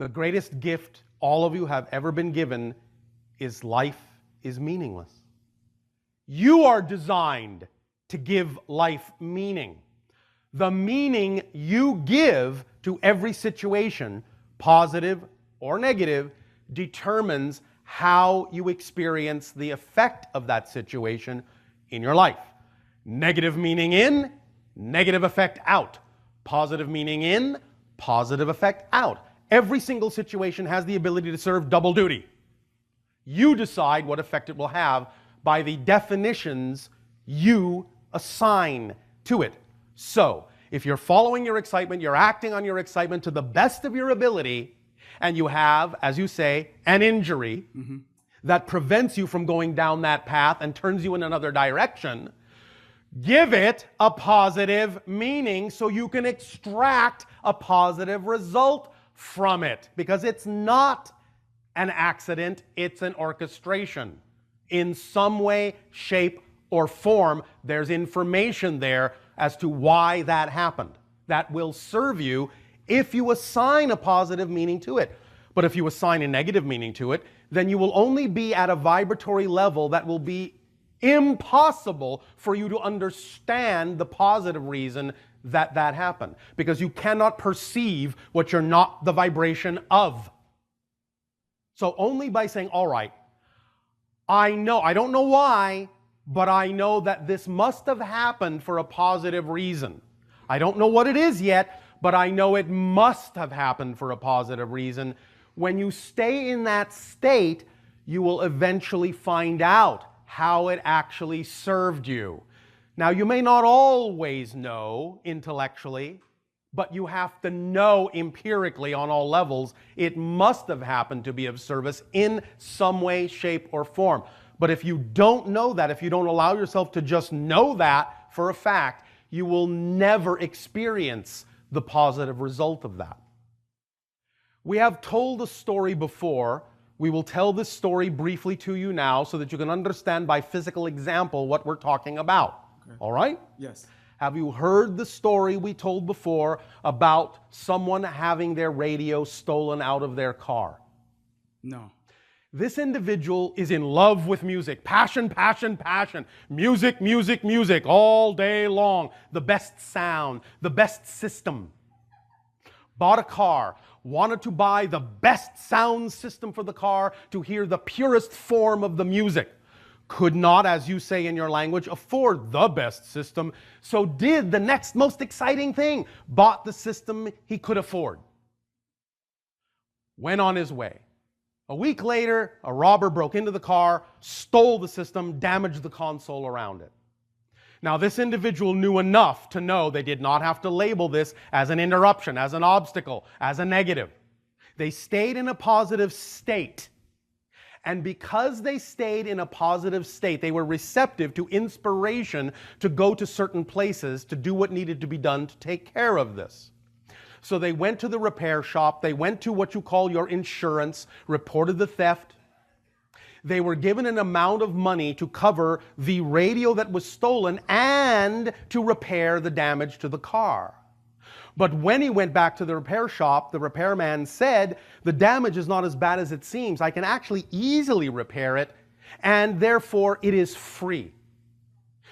The greatest gift all of you have ever been given is life is meaningless. You are designed to give life meaning. The meaning you give to every situation, positive or negative, determines how you experience the effect of that situation in your life. Negative meaning in, negative effect out. Positive meaning in, positive effect out. Every single situation has the ability to serve double duty. You decide what effect it will have by the definitions you assign to it. So, if you're following your excitement, you're acting on your excitement to the best of your ability, and you have, as you say, an injury that prevents you from going down that path and turns you in another direction, give it a positive meaning so you can extract a positive result from it. Because it's not an accident, it's an orchestration. In some way, shape, or form, there's information there as to why that happened. That will serve you if you assign a positive meaning to it. But if you assign a negative meaning to it, then you will only be at a vibratory level that will be impossible for you to understand the positive reason that that happened. Because you cannot perceive what you're not the vibration of. So only by saying, all right, I don't know why, but I know that this must have happened for a positive reason. I don't know what it is yet, but I know it must have happened for a positive reason. When you stay in that state, you will eventually find out how it actually served you. Now, you may not always know intellectually, but you have to know empirically on all levels. It must have happened to be of service in some way, shape, or form. But if you don't know that, if you don't allow yourself to just know that for a fact, you will never experience the positive result of that. We have told a story before. We will tell this story briefly to you now so that you can understand by physical example what we're talking about. Okay. All right? Yes. Have you heard the story we told before about someone having their radio stolen out of their car? No. This individual is in love with music. Passion, passion, passion. Music, music, music all day long. The best sound, the best system. Bought a car. Wanted to buy the best sound system for the car to hear the purest form of the music. Could not, as you say in your language, afford the best system, so did the next most exciting thing. Bought the system he could afford. Went on his way. A week later, a robber broke into the car, stole the system, damaged the console around it. Now, this individual knew enough to know they did not have to label this as an interruption, as an obstacle, as a negative. They stayed in a positive state. And because they stayed in a positive state, they were receptive to inspiration to go to certain places to do what needed to be done to take care of this. So they went to the repair shop, they went to what you call your insurance, reported the theft. They were given an amount of money to cover the radio that was stolen and to repair the damage to the car. But when he went back to the repair shop, the repairman said, the damage is not as bad as it seems. I can actually easily repair it, and therefore it is free.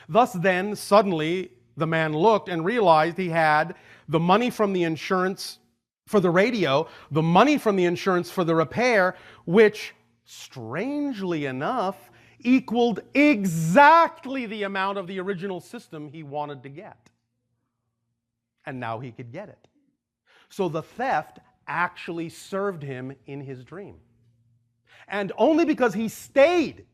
Thus then, suddenly, the man looked and realized he had the money from the insurance for the radio, the money from the insurance for the repair, which, strangely enough, equaled exactly the amount of the original system he wanted to get. And now he could get it. So the theft actually served him in his dream. And only because he stayed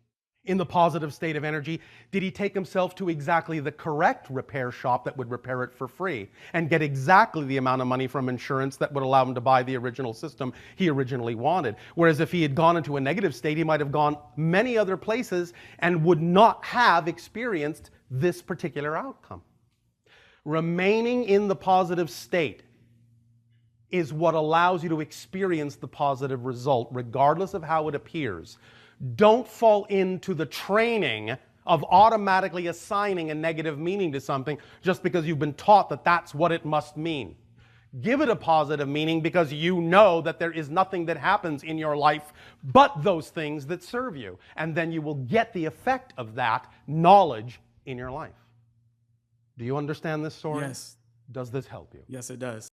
in the positive state of energy did he take himself to exactly the correct repair shop that would repair it for free and get exactly the amount of money from insurance that would allow him to buy the original system he originally wanted. Whereas if he had gone into a negative state, he might have gone many other places and would not have experienced this particular outcome. Remaining in the positive state is what allows you to experience the positive result, regardless of how it appears. Don't fall into the training of automatically assigning a negative meaning to something just because you've been taught that that's what it must mean. Give it a positive meaning because you know that there is nothing that happens in your life but those things that serve you. And then you will get the effect of that knowledge in your life. Do you understand this story? Yes. Does this help you? Yes, it does.